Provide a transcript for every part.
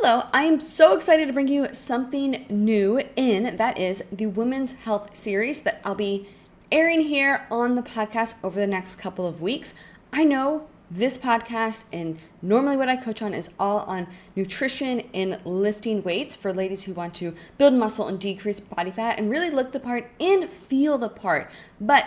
Hello, I am so excited to bring you something new that is the Women's Health series that I'll be airing here on the podcast over the next couple of weeks. I know this podcast and normally what I coach on is all on nutrition and lifting weights for ladies who want to build muscle and decrease body fat and really look the part and feel the part. But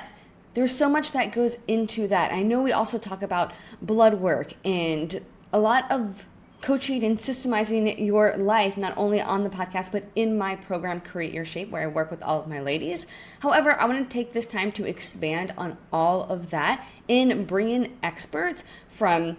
there's so much that goes into that. I know we also talk about blood work and a lot of coaching and systemizing your life, not only on the podcast, but in my program, Create Your Shape, where I work with all of my ladies. However, I want to take this time to expand on all of that and bring in experts from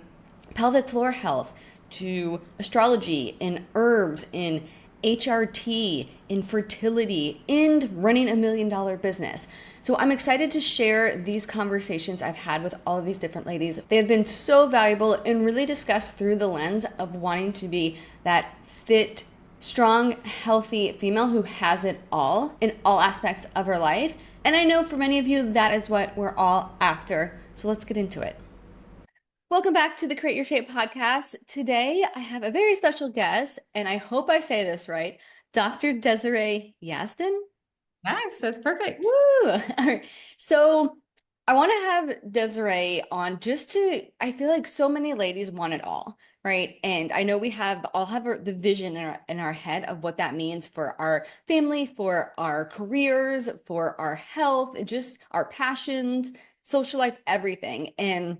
pelvic floor health to astrology and herbs and HRT, infertility, and running $1 million business. So I'm excited to share these conversations I've had with all of these different ladies. They have been so valuable and really discussed through the lens of wanting to be that fit, strong, healthy female who has it all in all aspects of her life. And I know for many of you, that is what we're all after. So let's get into it. Welcome back to the Create Your Shape podcast. Today, I have a very special guest, and I hope I say this right, Dr. Desiree Yazdan. Nice, that's perfect. Woo! All right. So I want to have Desiree on I feel like so many ladies want it all, right? And I know we all have the vision in our head of what that means for our family, for our careers, for our health, just our passions, social life, everything. And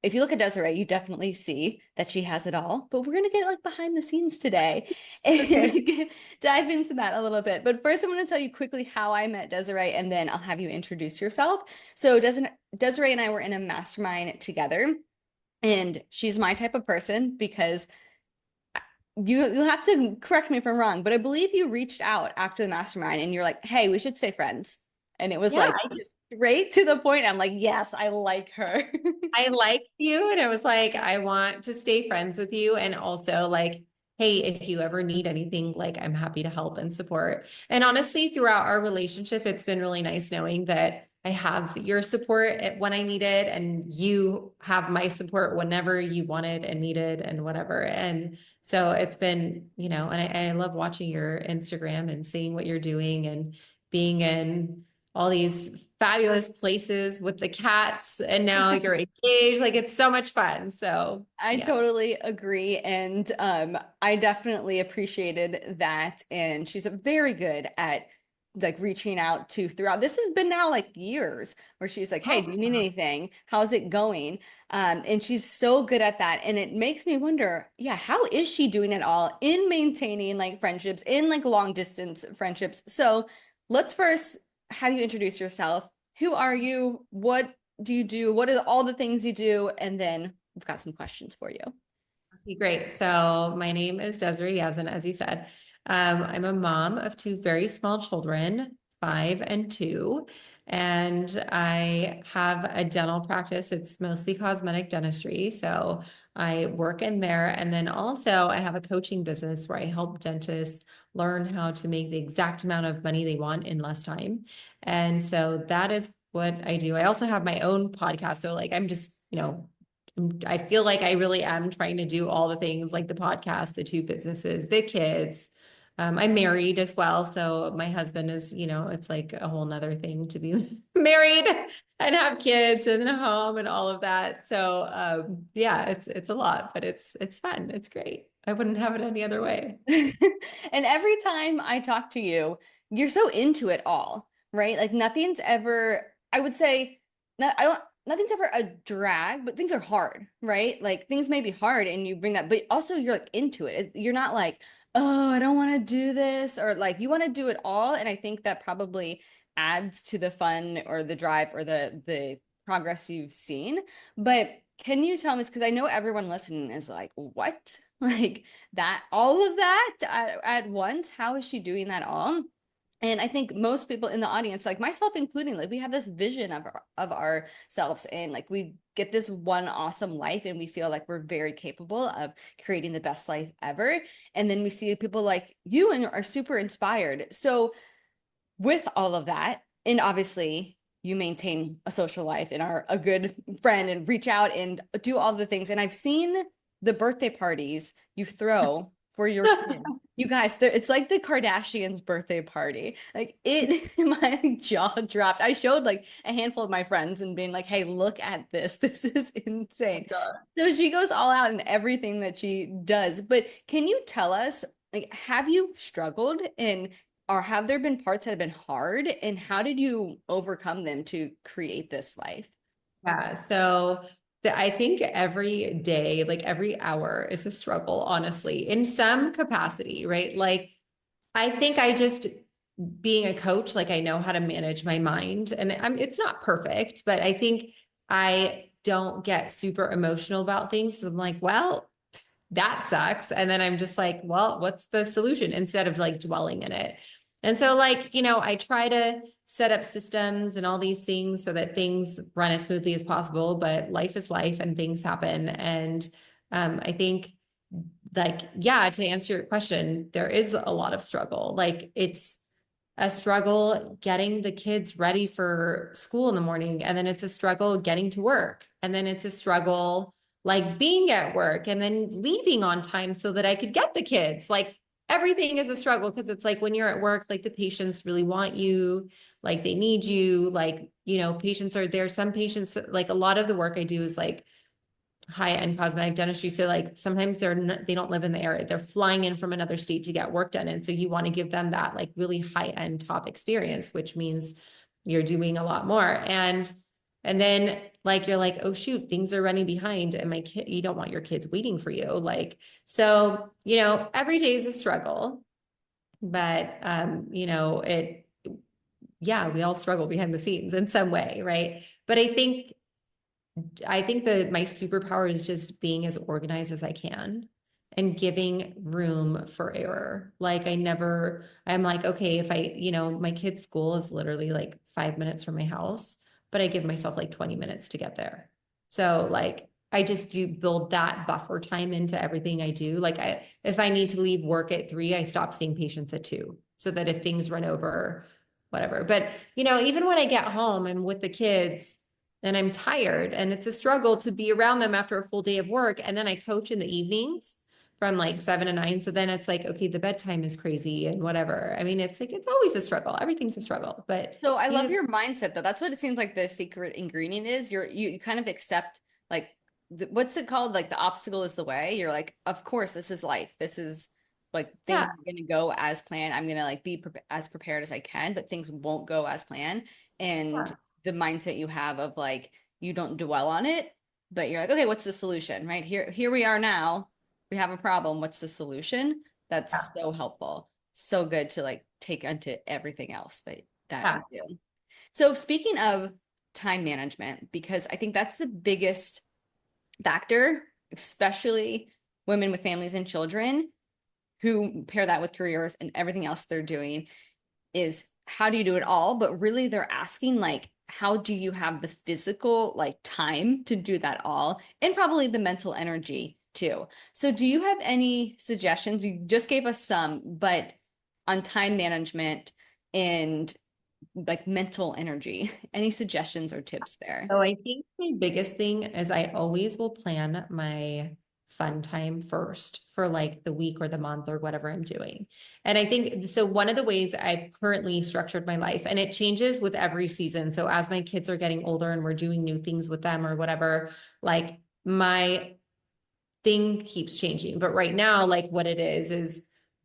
if you look at Desiree, you definitely see that she has it all. But we're gonna get like behind the scenes today and Okay. dive into that a little bit. But first, I'm gonna tell you quickly how I met Desiree, and then I'll have you introduce yourself. So Desiree and I were in a mastermind together, and she's my type of person because you'll have to correct me if I'm wrong, but I believe you reached out after the mastermind and you're like, "Hey, we should stay friends," and it was Yeah, like straight to the point. I'm like, "Yes, I like her." I liked you and it was like, I want to stay friends with you. And also like, hey, if you ever need anything, like I'm happy to help and support. And honestly, throughout our relationship, it's been really nice knowing that I have your support when I need it, and you have my support whenever you wanted and needed and whatever. And so it's been, and I love watching your Instagram and seeing what you're doing and being in all these fabulous places with the cats, and now you're engaged. Like it's so much fun. So I yeah. totally agree. And I definitely appreciated that. And she's very good at like reaching out to throughout. This has been now like years where she's like, "Hey, Oh, do you need anything? How's it going?" And she's so good at that. And it makes me wonder, yeah, how is she doing it all in maintaining like friendships, in like long distance friendships? So let's first have you introduce yourself. Who are you? What do you do? What are all the things you do? And then we've got some questions for you. okay, great. So my name is Desiree Yazdan, as you said. I'm a mom of two very small children, 5 and 2, and I have a dental practice. It's mostly cosmetic dentistry. So I work in there. And then also I have a coaching business where I help dentists learn how to make the exact amount of money they want in less time. And so that is what I do. I also have my own podcast. So like I'm just, I feel like I really am trying to do all the things like the podcast, the two businesses, the kids. I'm married as well. So my husband is, it's like a whole nother thing to be married and have kids and a home and all of that. So yeah, it's a lot, but it's fun. It's great. I wouldn't have it any other way. And every time I talk to you, you're so into it all, right? Like nothing's ever, I would say, nothing's ever a drag, but things are hard, right? Like things may be hard and you bring that, but also you're like into it. You're not like, "Oh, I don't want to do this," or like you want to do it all. And I think that probably adds to the fun or the drive or the progress you've seen. But can you tell me, because I know everyone listening is like, "What?" Like that, all of that at once. How is she doing that all? And I think most people in the audience, like myself including, like we have this vision of ourselves, and like we get this one awesome life and we feel like we're very capable of creating the best life ever. And then we see people like you and are super inspired. So with all of that, and obviously you maintain a social life and are a good friend and reach out and do all the things. And I've seen the birthday parties you throw for your kids. You guys, it's like the Kardashians' birthday party. Like it, my like, jaw dropped. I showed like a handful of my friends and being like, "Hey, look at this. This is insane." So she goes all out in everything that she does. But can you tell us, like, have you struggled in, or have there been parts that have been hard, and how did you overcome them to create this life? Yeah. So I think every day, like every hour is a struggle, honestly, in some capacity, right? Like I think I just being a coach, like I know how to manage my mind and it's not perfect, but I think I don't get super emotional about things. So I'm like, well, that sucks. And then I'm just like, well, what's the solution instead of like dwelling in it? And so, like, I try to set up systems and all these things so that things run as smoothly as possible, but life is life and things happen. And I think, like, yeah, to answer your question, there is a lot of struggle. Like, it's a struggle getting the kids ready for school in the morning. And then it's a struggle getting to work. And then it's a struggle like being at work and then leaving on time so that I could get the kids. Like everything is a struggle because it's like when you're at work, like the patients really want you, like they need you, like, patients are there. Some patients, like a lot of the work I do is like high-end cosmetic dentistry. So like sometimes they don't live in the area. They're flying in from another state to get work done. And so you want to give them that like really high-end top experience, which means you're doing a lot more. And then like you're like, oh shoot, things are running behind and my kid, you don't want your kids waiting for you. Like, so, every day is a struggle, but yeah, we all struggle behind the scenes in some way, right? But I think that my superpower is just being as organized as I can and giving room for error. Like I'm like, okay, if my kid's school is literally like 5 minutes from my house, but I give myself like 20 minutes to get there. So like, I just do build that buffer time into everything I do. Like if I need to leave work at 3, I stop seeing patients at 2 so that if things run over, whatever. But, even when I get home and with the kids, and I'm tired and it's a struggle to be around them after a full day of work. And then I coach in the evenings from like 7 to 9. So then it's like, okay, the bedtime is crazy and whatever. I mean, it's like, it's always a struggle. Everything's a struggle, but So I love your mindset though. That's what it seems like the secret ingredient is. You kind of accept like what's it called? Like the obstacle is the way. You're like, of course, this is life. This is like things yeah, are going to go as planned. I'm going to like be as prepared as I can, but things won't go as planned. And yeah, the mindset you have of like you don't dwell on it, but you're like, okay, what's the solution? Right? Here we are now. We have a problem. What's the solution? That's so helpful. So good to like take into everything else that yeah. you do. So speaking of time management, because I think that's the biggest factor, especially women with families and children who pair that with careers and everything else they're doing, is how do you do it all? But really they're asking like, how do you have the physical like time to do that all? And probably the mental energy too. So do you have any suggestions? You just gave us some, but on time management and like mental energy. Any suggestions or tips there? So I think the biggest thing is I always will plan my fun time first for like the week or the month or whatever I'm doing. And I think so one of the ways I've currently structured my life, and it changes with every season. So as my kids are getting older and we're doing new things with them or whatever, like my thing keeps changing. But right now, like what it is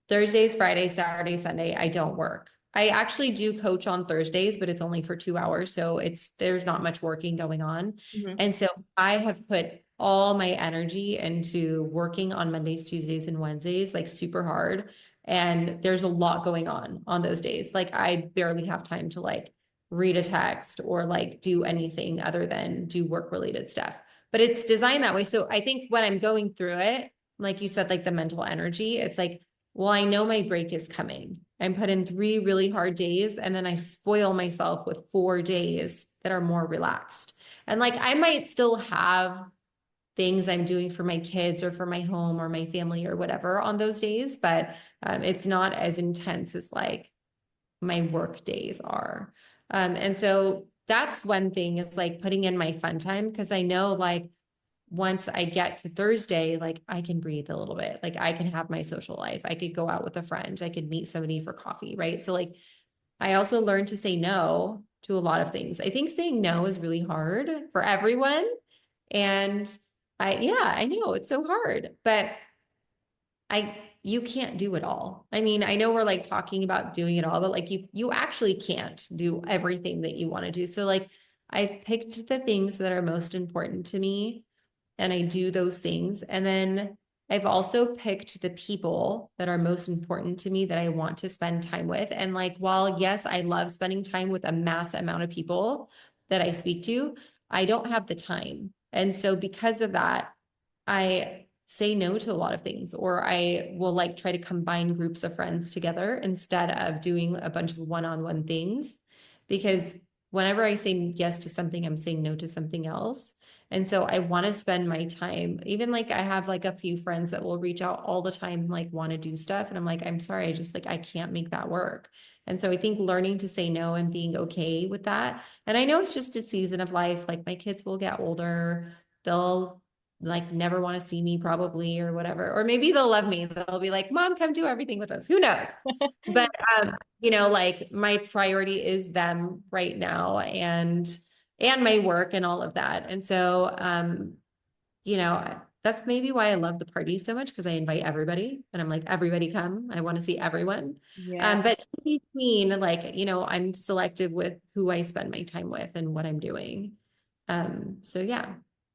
Thursdays, Fridays, Saturday, Sunday, I don't work. I actually do coach on Thursdays, but it's only for 2 hours. So there's not much working going on. Mhm. And so I have put all my energy into working on Mondays, Tuesdays, and Wednesdays, like super hard. And there's a lot going on those days. Like I barely have time to like read a text or like do anything other than do work related stuff, but it's designed that way. So I think when I'm going through it, like you said, like the mental energy, it's like, well, I know my break is coming. I'm put in 3 really hard days and then I spoil myself with 4 days that are more relaxed. And like I might still have things I'm doing for my kids or for my home or my family or whatever on those days, but it's not as intense as like my work days are. And so that's one thing is like putting in my fun time because I know like once I get to Thursday, like I can breathe a little bit. Like I can have my social life. I could go out with a friend. I could meet somebody for coffee, right? So like I also learned to say no to a lot of things. I think saying no is really hard for everyone. And yeah, I know it's so hard, but you can't do it all. I mean, I know we're like talking about doing it all, but like you actually can't do everything that you want to do. So like I've picked the things that are most important to me and I do those things. And then I've also picked the people that are most important to me that I want to spend time with. And like, while yes, I love spending time with a mass amount of people that I speak to, I don't have the time. And so because of that, I say no to a lot of things, or I will like try to combine groups of friends together instead of doing a bunch of one-on-one things. Because whenever I say yes to something, I'm saying no to something else. And so I want to spend my time, even like I have like a few friends that will reach out all the time, like want to do stuff. And I'm like, I'm sorry, I just like, I can't make that work. And so I think learning to say no and being okay with that. And I know it's just a season of life. Like my kids will get older. They'll like never want to see me probably or whatever. Or maybe they'll love me. They'll be like, Mom, come do everything with us. Who knows? But like my priority is them right now and my work and all of that. And so that's maybe why I love the party so much because I invite everybody and I'm like, everybody come. I want to see everyone. Yeah. But in between, like, I'm selective with who I spend my time with and what I'm doing. So yeah.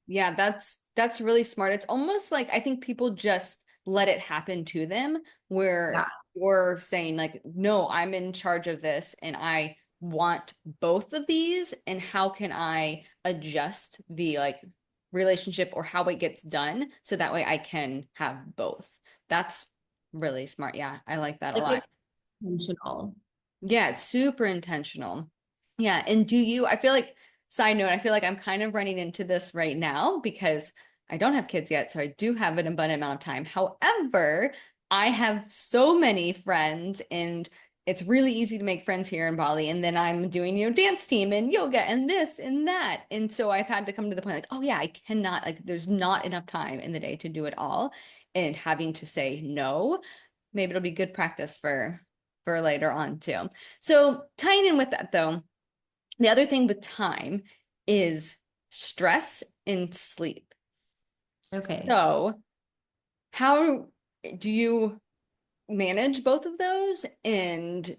Yeah, that's really smart. It's almost like I think people just let it happen to them where Yeah. you're saying like, no, I'm in charge of this and I want both of these and how can I adjust the like relationship or how it gets done so that way I can have both. That's really smart. Yeah, I like that a Like lot. intentional. Yeah, it's super intentional. Yeah, and I feel like, side note, I feel like I'm kind of running into this right now because I don't have kids yet, so I do have an abundant amount of time. However, I have so many friends and it's really easy to make friends here in Bali. And then I'm doing, dance team and yoga and this and that. And so I've had to come to the point like, oh yeah, I cannot, like, there's not enough time in the day to do it all. And having to say no, maybe it'll be good practice for later on too. So tying in with that though, the other thing with time is stress and sleep. Okay. So how do you manage both of those and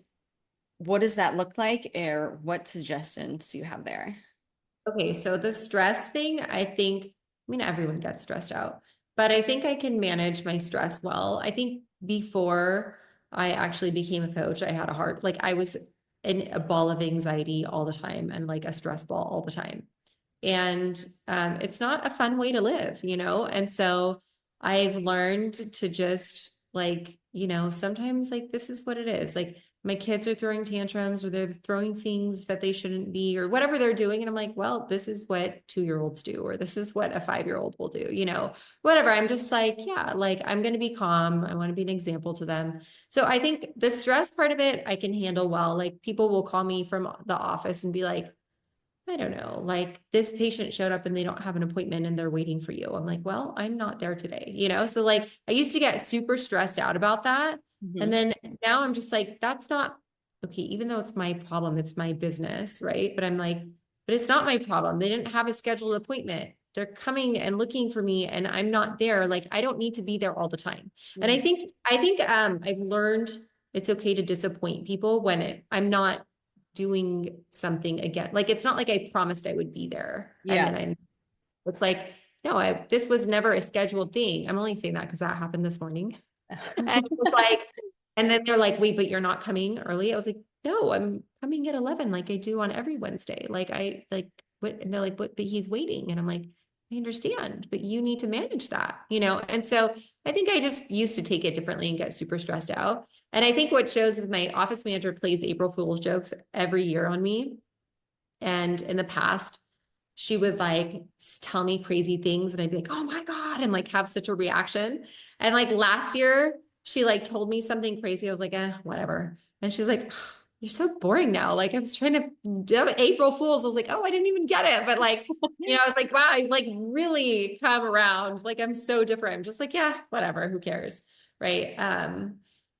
what does that look like or what suggestions do you have there? Okay, so the stress thing, everyone gets stressed out, but I think I can manage my stress well. I think before I actually became a coach, I had like I was in a ball of anxiety all the time and like a stress ball all the time. And it's not a fun way to live, And so I've learned to just like, sometimes like this is what it is. Like my kids are throwing tantrums or they're throwing things that they shouldn't be or whatever they're doing. And I'm like, well, this is what 2-year-olds do, or this is what a 5-year-old will do, whatever. I'm just like, yeah, like I'm going to be calm. I want to be an example to them. So I think the stress part of it, I can handle well. Like people will call me from the office and be like, I don't know, like this patient showed up and they don't have an appointment and they're waiting for you. I'm like, well, I'm not there today, So like I used to get super stressed out about that. And Mhm. then now I'm just like, that's not okay, even though it's my problem, it's my business, right? But I'm like, but it's not my problem. They didn't have a scheduled appointment. They're coming and looking for me and I'm not there. Like I don't need to be there all the time. And Mhm. I think I've learned it's okay to disappoint people when I'm not doing something again. Like it's not like I promised I would be there. And Yeah. then it's like, no, this was never a scheduled thing. I'm only saying that because that happened this morning. And it was like, and then they're like, wait, but you're not coming early. I was like, no, I'm coming at 11 like I do on every Wednesday. Like I like what, and they're like, but he's waiting. And I'm like, I understand, but you need to manage that, And so I think I just used to take it differently and get super stressed out. And I think what shows is my office manager plays April Fool's jokes every year on me. And in the past, she would like tell me crazy things and I'd be like, oh my God, and like have such a reaction. And like last year, she like told me something crazy. I was like, whatever. And she's like, you're so boring now. Like I was trying to do April Fools. I was like, oh, I didn't even get it. But like, I was like, wow, I like really come around. Like I'm so different. I'm just like, yeah, whatever, who cares? Right.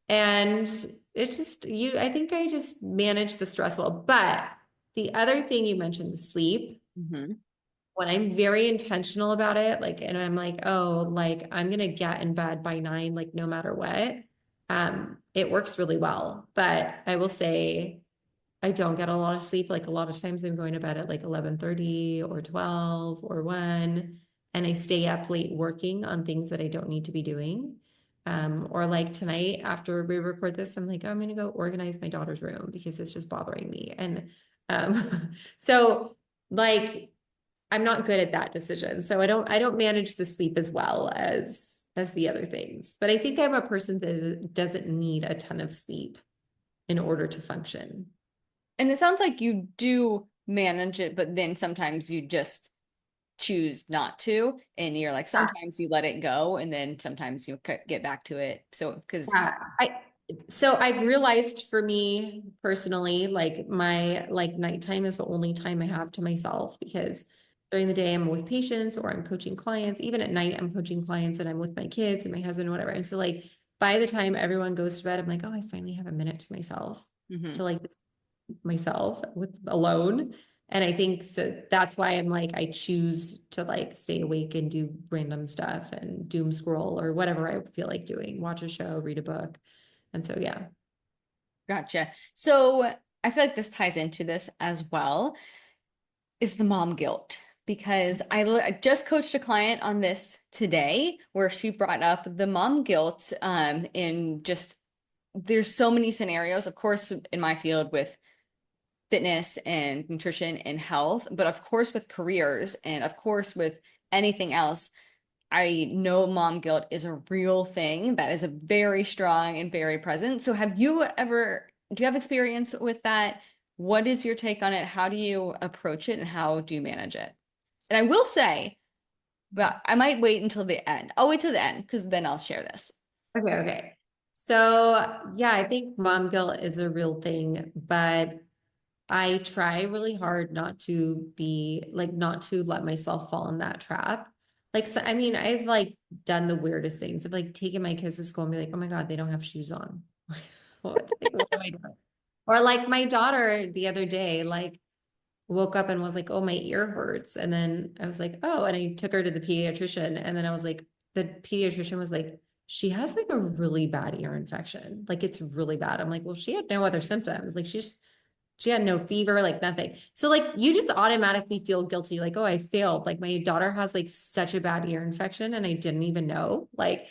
And it just I think I just manage the stress well. But the other thing you mentioned, sleep, Mm-hmm. when I'm very intentional about it, like, and I'm like, oh, like I'm gonna get in bed by 9, like no matter what, it works really well. But I will say I don't get a lot of sleep. Like a lot of times I'm going to bed at like 11:30 or 12 or 1, and I stay up late working on things that I don't need to be doing. Or like tonight after we record this, I'm like, oh, I'm gonna go organize my daughter's room because it's just bothering me. And so like I'm not good at that decision. So I don't manage the sleep as well as the other things. But I think I'm a person that doesn't need a ton of sleep in order to function. And it sounds like you do manage it, but then sometimes you just choose not to. And you're like, Yeah. sometimes you let it go, and then sometimes you get back to it. So, because, Yeah. So I've realized for me personally, like my like nighttime is the only time I have to myself because during the day I'm with patients or I'm coaching clients. Even at night, I'm coaching clients and I'm with my kids and my husband, or whatever. And so like by the time everyone goes to bed, I'm like, oh, I finally have a minute to myself mm-hmm. to like myself with alone. And I think so that's why I'm like, I choose to like stay awake and do random stuff and doom scroll or whatever I feel like doing, watch a show, read a book. And so, yeah. Gotcha. So I feel like this ties into this as well, is the mom guilt. Because I just coached a client on this today where she brought up the mom guilt in just there's so many scenarios, of course, in my field with fitness and nutrition and health, but of course with careers and of course with anything else. I know mom guilt is a real thing that is a very strong and very present. So do you have experience with that? What is your take on it? How do you approach it and how do you manage it? And I will say, but I might wait until the end. I'll wait till the end because then I'll share this. Okay, okay. So, yeah, I think mom guilt is a real thing, but I try really hard not to be like, not to let myself fall in that trap. Like, so, I mean, I've like done the weirdest things. I've like taken my kids to school and be like, oh my God, they don't have shoes on. What am I doing? Or like my daughter the other day, like woke up and was like, oh, my ear hurts. And then I was like, oh, and I took her to the pediatrician. And then I was like, the pediatrician was like, she has like a really bad ear infection. Like it's really bad. I'm like, well, she had no other symptoms. Like she had no fever, like nothing. So like you just automatically feel guilty, like, oh, I failed. Like my daughter has like such a bad ear infection and I didn't even know. Like,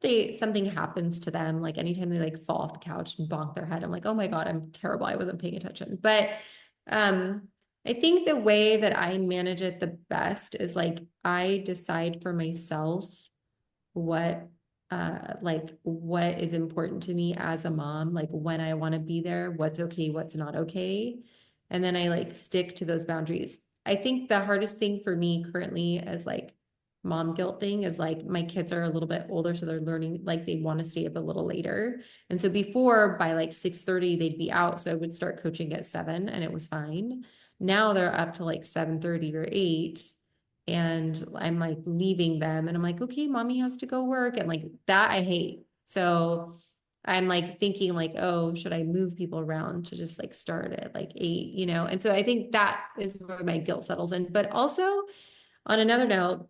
if something happens to them, like anytime they like fall off the couch and bonk their head, I'm like, oh my God, I'm terrible. I wasn't paying attention. But um I think the way that I manage it the best is like I decide for myself what like what is important to me as a mom, like when I want to be there, what's okay, what's not okay. And then I like stick to those boundaries. I think the hardest thing for me currently as like mom guilt thing is like my kids are a little bit older, so they're learning like they want to stay up a little later. And so before by like 6:30 they'd be out, so I would start coaching at 7 and it was fine. Now they're up to like 7:30 or 8 and I'm like leaving them and I'm like, okay, mommy has to go work. And like that I hate. So I'm like thinking like, oh, should I move people around to just like start at like 8, And so I think that is where my guilt settles in. But also on another note,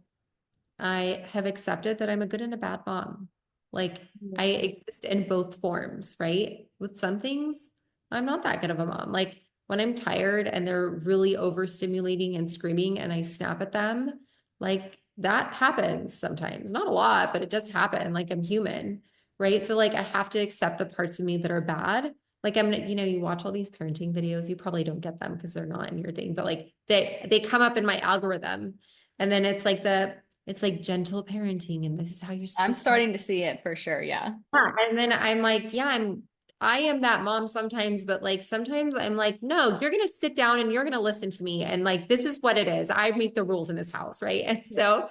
I have accepted that I'm a good and a bad mom. Like I exist in both forms, right? With some things, I'm not that good of a mom. Like when I'm tired and they're really overstimulating and screaming and I snap at them, like that happens sometimes. Not a lot, but it does happen. Like I'm human, right? So like I have to accept the parts of me that are bad. Like you watch all these parenting videos, you probably don't get them because they're not in your thing, but like they come up in my algorithm. And then it's like gentle parenting, and this is how you're I'm supposed to. starting to see it for sure. Yeah. Yeah. And then I'm like, yeah, I am that mom sometimes, but like sometimes I'm like, no, you're gonna sit down and you're gonna listen to me. And like this is what it is. I make the rules in this house, right? And Yeah. so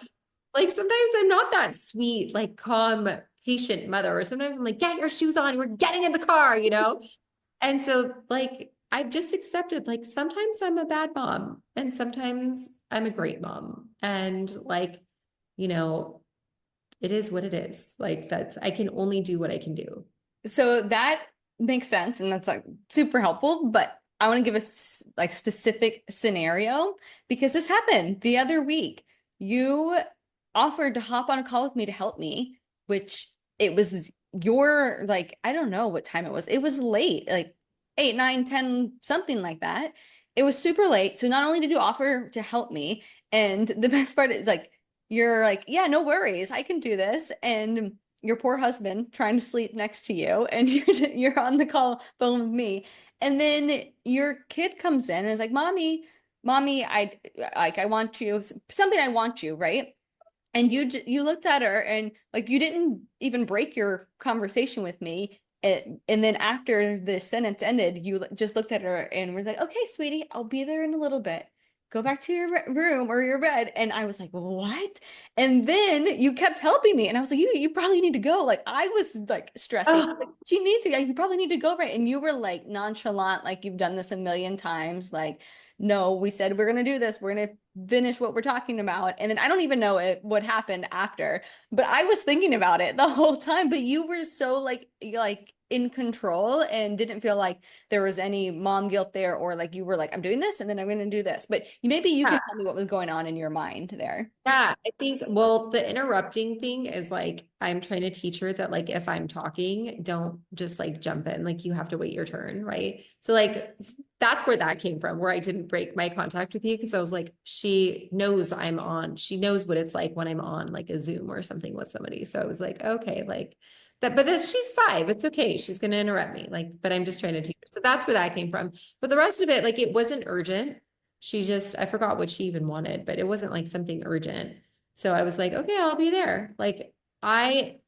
like sometimes I'm not that sweet, like calm patient mother, or sometimes I'm like, get your shoes on, we're getting in the car, you know? And so like I've just accepted like sometimes I'm a bad mom and sometimes I'm a great mom. And like, you know, it is what it is. Like that's I can only do what I can do. So that makes sense, and that's like super helpful. But I want to give a like specific scenario because this happened the other week. You offered to hop on a call with me to help me, which it was your like I don't know what time it was. It was late, like 8, 9, 10, something like that. It was super late. So not only did you offer to help me, and the best part is like you're like, yeah, no worries, I can do this, and your poor husband trying to sleep next to you and you're on the call phone with me, and then your kid comes in and is like, mommy, I want you something, I want you, right? And you looked at her and like you didn't even break your conversation with me. And then after the sentence ended, you just looked at her and was like, "Okay, sweetie, I'll be there in a little bit. Go back to your room or your bed." And I was like, "What?" And then you kept helping me, and I was like, "You probably need to go." Like I was like stressing. I was like, Oh, "She needs to. Like, you probably need to go, right?" And you were like nonchalant, like you've done this a million times, like no, we said we're going to do this. We're going to finish what we're talking about. And then I don't even know what happened after, but I was thinking about it the whole time. But you were so like in control and didn't feel like there was any mom guilt there, or like you were like, I'm doing this and then I'm going to do this. But maybe you yeah. could tell me what was going on in your mind there. Yeah, I think, well, the interrupting thing is like, I'm trying to teach her that, like, if I'm talking, don't just like jump in, like, you have to wait your turn, right? So, like, that's where that came from, where I didn't break my contact with you because I was like, she knows I'm on. She knows what it's like when I'm on like a Zoom or something with somebody. So I was like, okay, like that, but this, she's 5. It's okay. She's going to interrupt me. Like, but I'm just trying to teach her. So that's where that came from. But the rest of it, like, it wasn't urgent. She just, I forgot what she even wanted, but it wasn't like something urgent. So I was like, okay, I'll be there. Like, I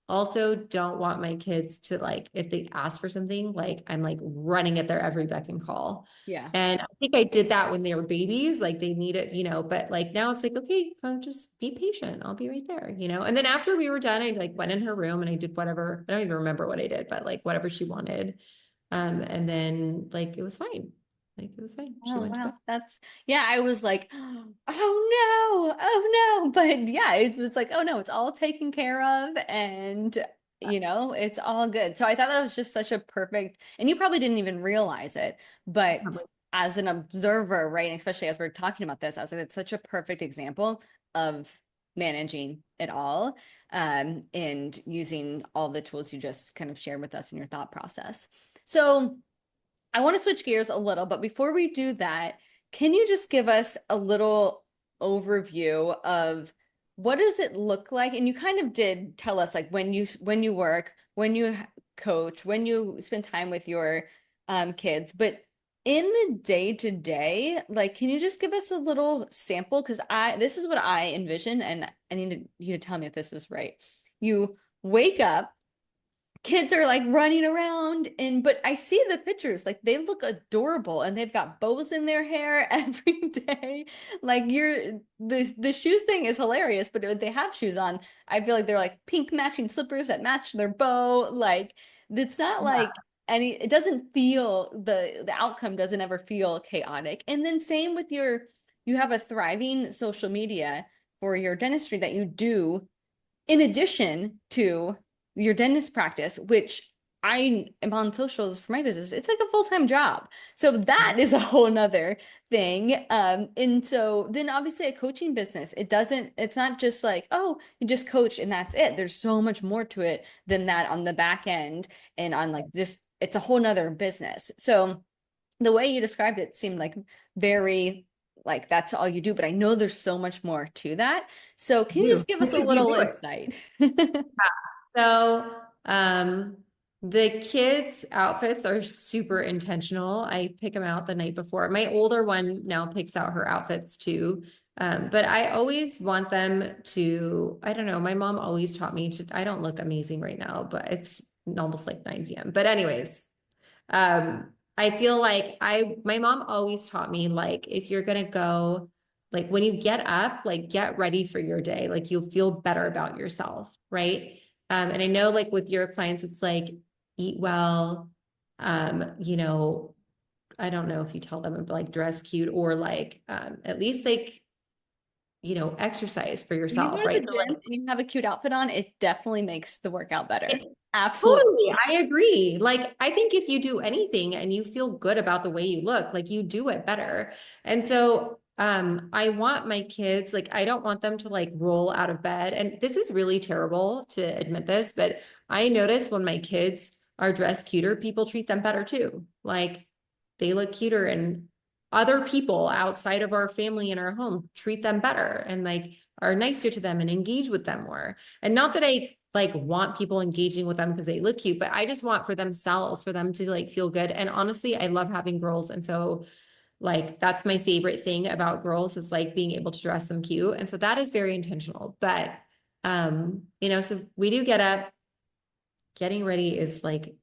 also don't want my kids to like, if they ask for something, like I'm like running at their every beck and call. Yeah. And I think I did that when they were babies, like they need it, you know, but like now it's like, okay, just be patient. I'll be right there, you know? And then after we were done, I like went in her room and I did whatever, I don't even remember what I did, but like whatever she wanted. And then like it was fine. Like it was fine. She Oh went to bed. wow, that's yeah. I was like, oh no, oh no, but yeah, it was like, oh no, it's all taken care of, and it's all good. So I thought that was just such a perfect, and you probably didn't even realize it, but as an observer, right, and especially as we're talking about this, I was like, it's such a perfect example of managing it all, and using all the tools you just kind of shared with us in your thought process. So. I want to switch gears a little, but before we do that, can you just give us a little overview of what does it look like? And you kind of did tell us like when you work, when you coach, when you spend time with your kids, but in the day to day, like can you just give us a little sample? Because I this is what I envision, and I need you to tell me if this is right. You wake up, kids are like running around, and but I see the pictures, like they look adorable and they've got bows in their hair every day. Like the shoes thing is hilarious, but when they have shoes on, I feel like they're like pink matching slippers that match their bow. Like it's not Yeah. like any, it doesn't feel, the outcome doesn't ever feel chaotic. And then same with you have a thriving social media for your dentistry that you do in addition to your dentist practice, which I am on socials for my business, it's like a full-time job. So that is a whole nother thing. And so then obviously a coaching business, it's not just like, oh, you just coach and that's it. There's so much more to it than that on the back end and on like just, it's a whole nother business. So the way you described it seemed like very like that's all you do, but I know there's so much more to that. So can you You just give us a do. You little do it. insight? So, the kids' outfits are super intentional. I pick them out the night before. My older one now picks out her outfits too. But I always want them to, I don't know, my mom always taught me to, I don't look amazing right now, but it's almost like 9 p.m. But anyways, I feel like my mom always taught me, like, if you're gonna go, like, when you get up, like, get ready for your day. Like, you'll feel better about yourself, right? And I know like with your clients, it's like eat well, you know, I don't know if you tell them like dress cute or like at least like, you know, exercise for If you go yourself, to the right? So gym and you have a cute outfit on, it definitely makes the workout better. like Absolutely. totally, I agree. Like, I think if you do anything and you feel good about the way you look, like you do it better. And so, I want my kids, like, I don't want them to like roll out of bed. And this is really terrible to admit this, but I notice when my kids are dressed cuter, people treat them better too. Like, they look cuter and other people outside of our family and our home treat them better and like are nicer to them and engage with them more. And not that I like want people engaging with them because they look cute, but I just want for themselves, for them to like feel good. And honestly, I love having girls. And so like that's my favorite thing about girls is like being able to dress them cute. And so that is very intentional. But you know, so we do get up. Getting ready is like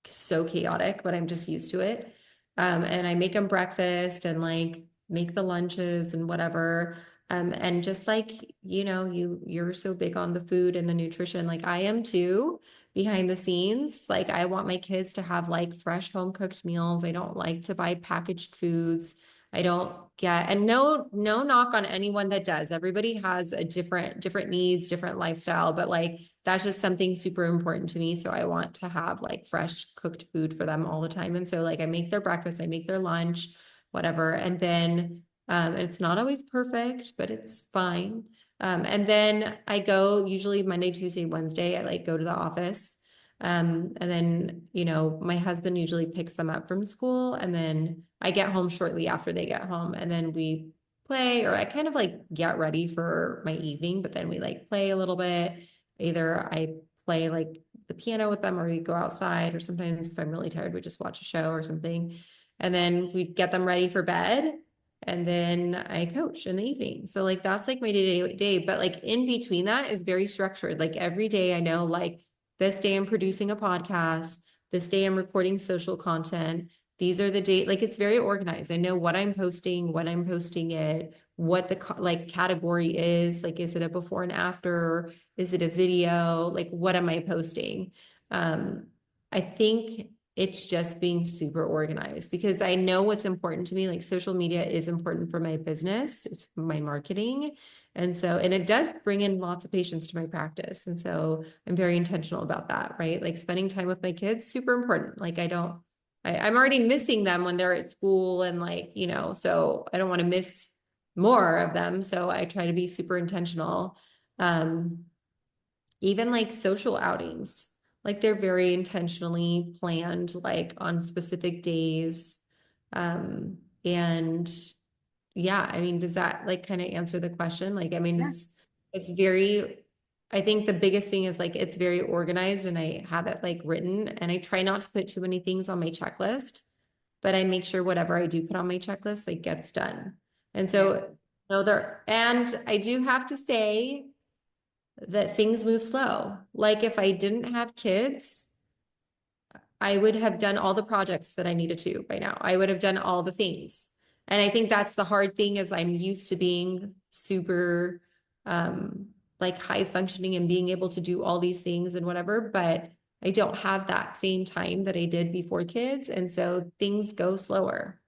so chaotic, but I'm just used to it. And I make them breakfast and like make the lunches and whatever. And just like, you know, you're so big on the food and the nutrition, like I am too, behind the scenes. Like I want my kids to have like fresh home cooked meals. I don't like to buy packaged foods. I don't get, and no knock on anyone that does. Everybody has a different needs, different lifestyle, but like that's just something super important to me. So I want to have like fresh cooked food for them all the time. And so like I make their breakfast, I make their lunch, whatever. And then it's not always perfect, but it's fine. And then I go usually Monday, Tuesday, Wednesday, I like go to the office. And then, you know, my husband usually picks them up from school and then I get home shortly after they get home and then we play or I kind of like get ready for my evening, but then we like play a little bit. Either I play like the piano with them or we go outside or sometimes if I'm really tired, we just watch a show or something. And then we get them ready for bed and then I coach in the evening. So like that's like my day, but like in between that is very structured. Like every day I know like this day I'm producing a podcast, this day I'm recording social content. These are the date, like it's very organized. I know what I'm posting, when I'm posting it, what the like category is, like is it a before and after? Is it a video? Like, what am I posting? Um, I think it's just being super organized because I know what's important to me. Like social media is important for my business. It's my marketing. And so, and it does bring in lots of patients to my practice. And so I'm very intentional about that, right? Like spending time with my kids, super important. Like I'm already missing them when they're at school and like, you know, so I don't want to miss more of them. So I try to be super intentional. Um, Even like social outings, like they're very intentionally planned, like on specific days. Um, and yeah, I mean, does that like kind of answer the question? Like, I mean, Yeah. it's very, I think the biggest thing is like it's very organized and I have it like written and I try not to put too many things on my checklist, but I make sure whatever I do put on my checklist like gets done. And Yeah. so, no, there, and I do have to say, that things move slow. Like if I didn't have kids, I would have done all the projects that I needed to by now. I would have done all the things. And I think that's the hard thing is I'm used to being super um like high functioning and being able to do all these things and whatever, but I don't have that same time that I did before kids. And so things go slower.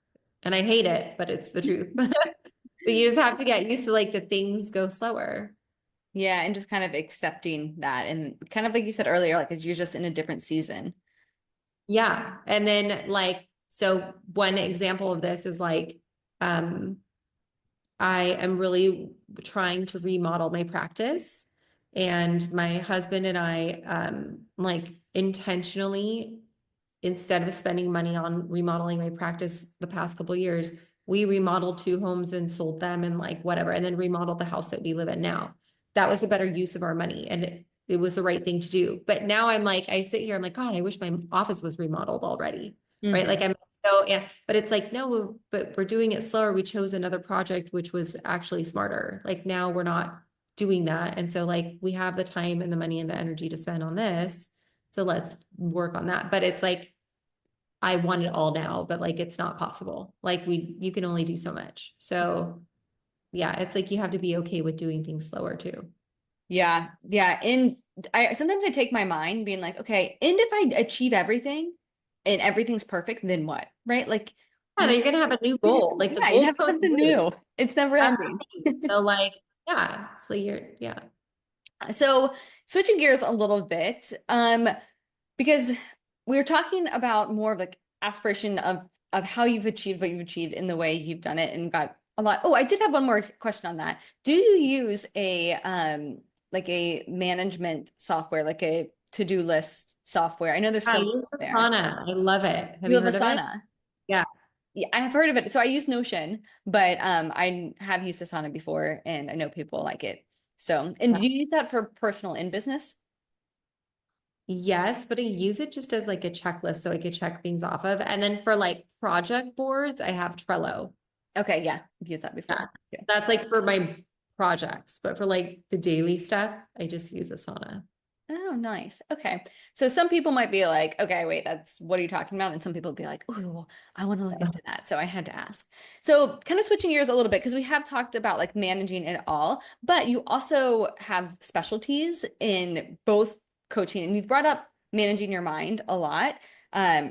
And I hate it, but it's the truth. But you just have to get used to like the things go slower. Yeah, and just kind of accepting that and kind of like you said earlier, like you're just in a different season. Yeah. And then like, so one example of this is like, um, I am really trying to remodel my practice. And my husband and I, like intentionally, instead of spending money on remodeling my practice the past couple of years, we remodeled two homes and sold them and like whatever, and then remodeled the house that we live in now. That was a better use of our money and it was the right thing to do. But now I'm like, I sit here, I'm like, God, I wish my office was remodeled already. Right. Hmm. Like I'm so, yeah, but it's like, no, but we're doing it slower. We chose another project, which was actually smarter. Like now we're not doing that. And so like we have the time and the money and the energy to spend on this. So let's work on that. But it's like, I want it all now, but like it's not possible. Like you can only do so much. So yeah, it's like you have to be okay with doing things slower too. Yeah. Yeah. And I sometimes I take my mind being like, okay, and if I achieve everything and everything's perfect, then what? Right? Like Yeah, you you're gonna have a new goal. Like the yeah, you'd have goalposts something move. new. It's never That's ending. the thing. So like, yeah. So you're, yeah. So switching gears a little bit, because we were talking about more of like aspiration of how you've achieved what you've achieved in the way you've done it and got a lot. Oh, I did have one more question on that. Do you use a like a management software, like a to-do list software? I know there's I so much use out there. Asana. I love it. Have You you have heard of it? Asana. Yeah. Yeah, I have heard of it. So I use Notion, but I have used Asana before and I know people like it. So, and do you use that for personal and business? Yes, but I use it just as like a checklist so I could check things off of. And then for like project boards, I have Trello. Okay, yeah, I've used that Yeah. before. Yeah. That's like for my projects, but for like the daily stuff, I just use Asana. Oh, nice. Okay. So some people might be like, okay, wait, that's what are you talking about? And some people would be like, oh, I want to look into that. So I had to ask. So kind of switching gears a little bit because we have talked about like managing it all, but you also have specialties in both coaching and you've brought up managing your mind a lot.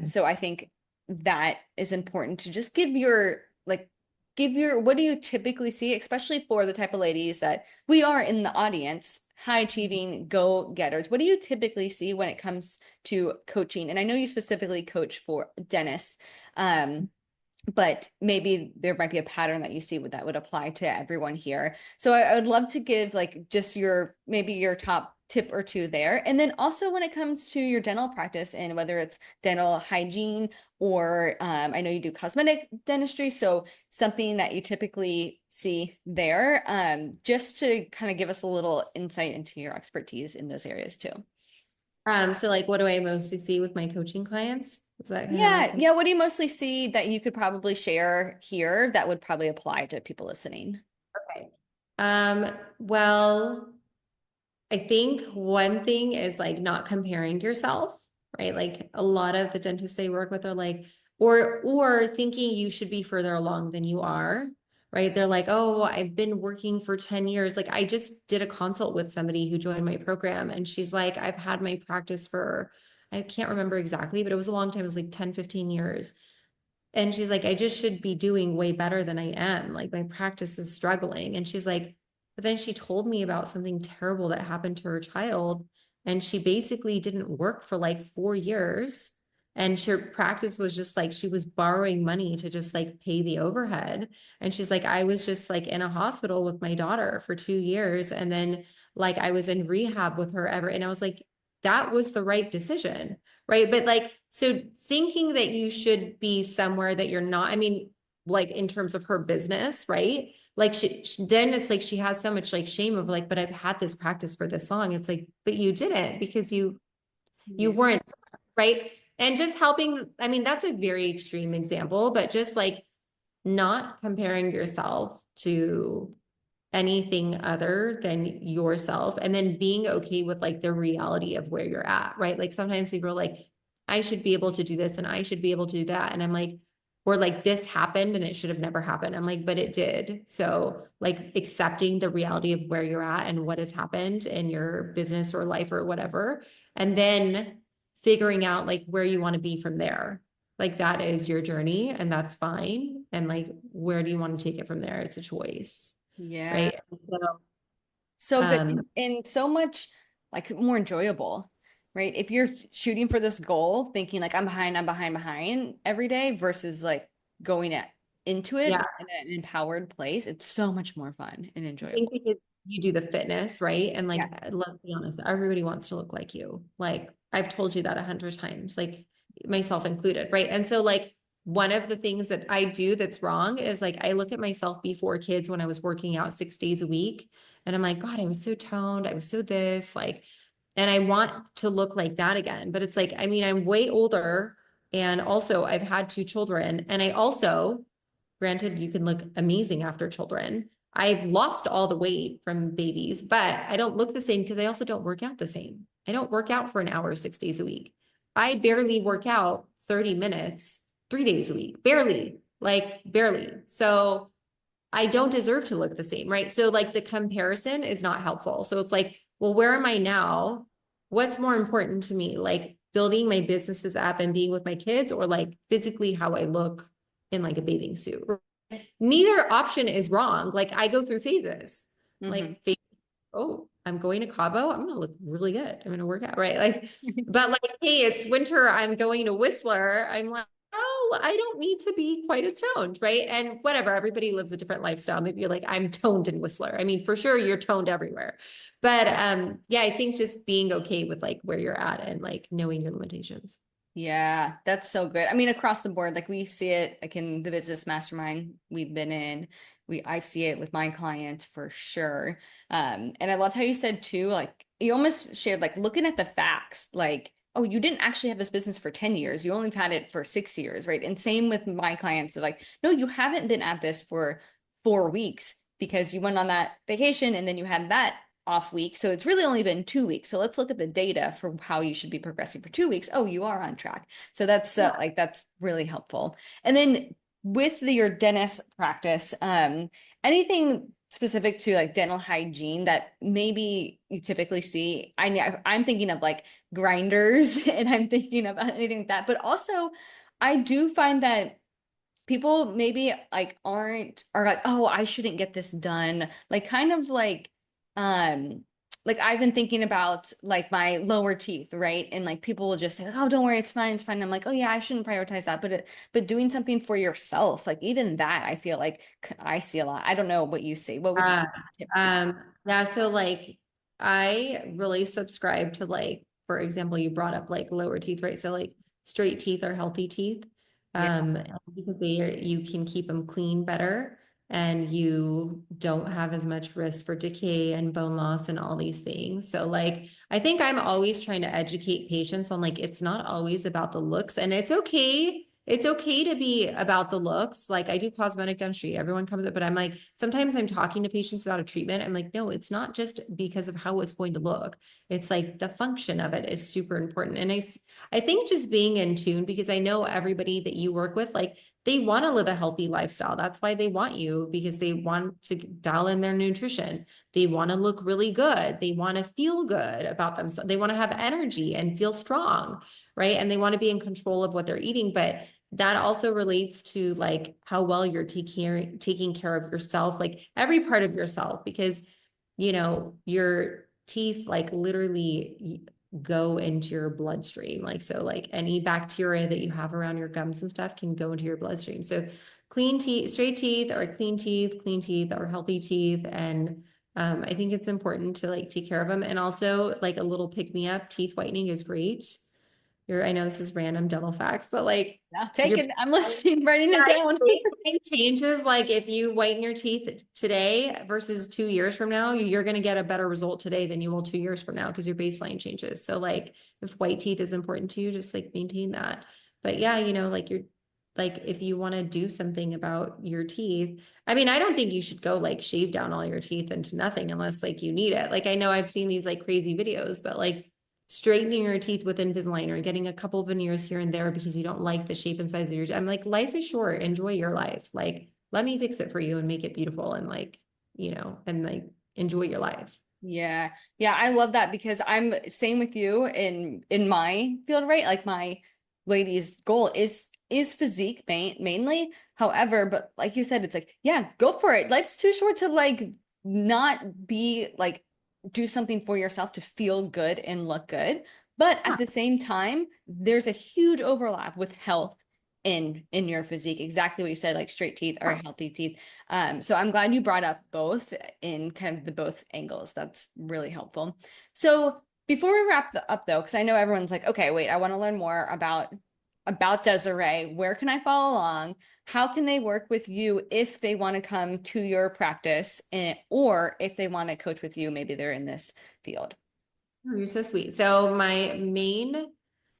So I think that is important to just give your like give your what do you typically see, especially for the type of ladies that we are in the audience, high achieving go getters. What do you typically see when it comes to coaching? And I know you specifically coach for dentists, but maybe there might be a pattern that you see that would apply to everyone here. So I would love to give like just your maybe your top tip or two there. And then also when it comes to your dental practice and whether it's dental hygiene or I know you do cosmetic dentistry, so something that you typically see there, just to kind of give us a little insight into your expertise in those areas too. So like what do I mostly see with my coaching clients? Is that kind of Yeah, like yeah. What do you mostly see that you could probably share here that would probably apply to people listening? okay. Well, I think one thing is like not comparing yourself, right? Like a lot of the dentists I work with are like, or thinking you should be further along than you are, right? They're like, oh, I've been working for 10 years. Like I just did a consult with somebody who joined my program and she's like, I've had my practice for, I can't remember exactly, but it was a long time. It was like 10, 15 years. And she's like, I just should be doing way better than I am. Like my practice is struggling. And she's like, but then she told me about something terrible that happened to her child. And she basically didn't work for like 4 years. And her practice was just like she was borrowing money to just like pay the overhead. And she's like, I was just like in a hospital with my daughter for 2 years. And then like I was in rehab with her ever. And I was like, that was the right decision. Right. But like, so thinking that you should be somewhere that you're not, I mean, like in terms of her business, right? Like then it's like she has so much like shame of like, but I've had this practice for this long. It's like, but you didn't because you Yeah. weren't, right? And just helping, I mean, that's a very extreme example, but just like not comparing yourself to anything other than yourself and then being okay with like the reality of where you're at, right? Like sometimes people are like, I should be able to do this and I should be able to do that. And I'm like, or like this happened and it should have never happened. I'm like, but it did. So like accepting the reality of where you're at and what has happened in your business or life or whatever. And then figuring out like where you want to be from there. Like that is your journey and that's fine. And like, where do you want to take it from there? It's a choice, Yeah. right? So, So good um, and so much like more enjoyable, right? If you're shooting for this goal, thinking like I'm behind every day versus like going into it yeah, in an empowered place, it's so much more fun and I think enjoyable. because you do the fitness, right? And like, Yeah. let's be honest, everybody wants to look like you. Like, I've told you that 100 times, like myself included, right? And so, like, one of the things that I do that's wrong is like, I look at myself before kids when I was working out 6 days a week, and I'm like, God, I was so toned, I was so this, like, and I want to look like that again. But it's like, I mean, I'm way older, and also I've had 2 children, and I also, granted, you can look amazing after children. I've lost all the weight from babies, but I don't look the same because I also don't work out the same. I don't work out for an hour, 6 days a week. I barely work out 30 minutes, 3 days a week, barely, like barely. So I don't deserve to look the same, right? So like the comparison is not helpful. So it's like well, where am I now? What's more important to me? Like building my businesses up and being with my kids, or like physically how I look in like a bathing suit? Neither option is wrong. Like I go through phases. Hmm. Like oh, I'm going to Cabo. I'm gonna look really good. I'm gonna work out, right? Like, but like, hey, it's winter. I'm going to Whistler. I'm like, oh, I don't need to be quite as toned, right? And whatever, everybody lives a different lifestyle. Maybe you're like, I'm toned in Whistler. I mean, for sure, you're toned everywhere. But yeah, I think just being okay with like where you're at and like knowing your limitations. Yeah, that's so good. I mean, across the board, like we see it like in the business mastermind we've been in. I see it with my client for sure. And I loved how you said too, like you almost shared like looking at the facts, like, oh, you didn't actually have this business for 10 years. You only have had it for 6 years, right? And same with my clients. So like, no, you haven't been at this for 4 weeks because you went on that vacation and then you had that off week. So it's really only been 2 weeks. So let's look at the data for how you should be progressing for 2 weeks. Oh, you are on track. So that's like that's really helpful. And then with your dentist practice, anything specific to like dental hygiene that maybe you typically see? I'm thinking of like grinders and I'm thinking of anything like that. But also, I do find that people maybe like aren't are like, oh, I shouldn't get this done, like kind of um like I've been thinking about like my lower teeth, right? And like people will just say like, oh, don't worry, it's fine, it's fine. I'm like, oh yeah, I shouldn't prioritize that, but doing something for yourself, like even that, I feel like I see a lot. I don't know what you see. What would you Uh, tip people? yeah, so like I really subscribe to like, for example, you brought up like lower teeth, right? So like straight teeth are healthy teeth. Yeah. Because you can keep them clean better and you don't have as much risk for decay and bone loss and all these things. So like I think I'm always trying to educate patients on like it's not always about the looks, and it's okay. It's okay to be about the looks. Like I do cosmetic dentistry. Everyone comes up, but I'm like, sometimes I'm talking to patients about a treatment. I'm like, no, it's not just because of how it's going to look. It's like the function of it is super important. And I think just being in tune, because I know everybody that you work with, like they want to live a healthy lifestyle. That's why they want you, because they want to dial in their nutrition. They want to look really good. They want to feel good about themselves. They want to have energy and feel strong, right? And they want to be in control of what they're eating. But that also relates to like how well you're taking care of yourself, like every part of yourself, because your teeth like literally go into your bloodstream. Like so like any bacteria that you have around your gums and stuff can go into your bloodstream. So clean teeth, straight teeth or clean teeth or healthy teeth. And I think it's important to like take care of them. And also like a little pick me up, teeth whitening is great. I know this is random dental facts, but like Now take your it. I'm listening, writing it yeah, down. it changes. Like if you whiten your teeth today versus 2 years from now, you're going to get a better result today than you will 2 years from now because your baseline changes. So like if white teeth is important to you, just like maintain that. But yeah, like if you want to do something about your teeth, I mean, I don't think you should go like shave down all your teeth into nothing unless like you need it. Like I know I've seen these like crazy videos, but like straightening your teeth with Invisalign or getting a couple veneers here and there because you don't like the shape and size of your I'm like, life is short. Enjoy your life. Like, let me fix it for you and make it beautiful and like, and like enjoy your life. Yeah. Yeah, I love that because I'm same with you in my field, right? Like my lady's goal is physique mainly. However, but like you said, it's like, yeah, go for it. Life's too short to like not be like do something for yourself to feel good and look good. But at Yeah. the same time, there's a huge overlap with health in your physique. Exactly what you said, like straight teeth or healthy teeth. So I'm glad you brought up both in kind of the both angles. That's really helpful. So before we wrap up though, because I know everyone's like, okay, wait, I want to learn more about Desiree. Where can I follow along? How can they work with you if they want to come to your practice or if they want to coach with you, maybe they're in this field. Oh, you're so sweet. So my main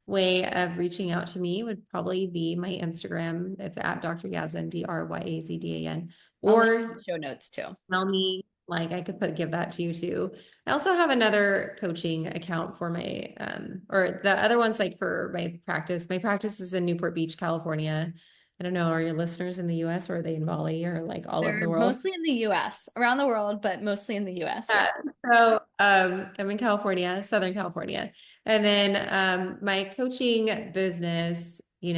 way of reaching out to me would probably be my Instagram. It's at Dr. Yazdan, DrYazdan, I'll link in or the show notes too. email me. Like I could give that to you too. I also have another coaching account for or the other one's like for my practice. My practice is in Newport Beach, California. I don't know, are your listeners in the US or are they in Bali or like all over the They're world? mostly in the US, around the world, but mostly in the US. Yeah. Yeah. So I'm in California, Southern California. And then my coaching business, you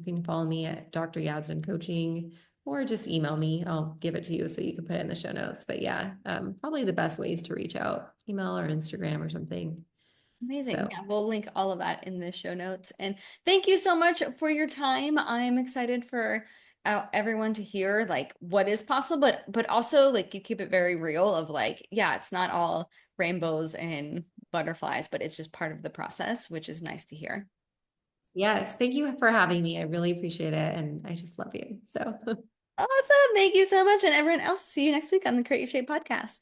can follow me at Dr. Yazdan Coaching or just email me. I'll give it to you so you can put it in the show notes. But yeah, probably the best ways to reach out, email or Instagram or something. Amazing. So Yeah, we'll link all of that in the show notes. And thank you so much for your time. I'm excited for everyone to hear like what is possible, but also like you keep it very real of like, yeah, it's not all rainbows and butterflies, but it's just part of the process, which is nice to hear. yes, thank you for having me. I really appreciate it. And I just love you. So Awesome. Thank you so much. And everyone else, see you next week on the Create Your Shape podcast.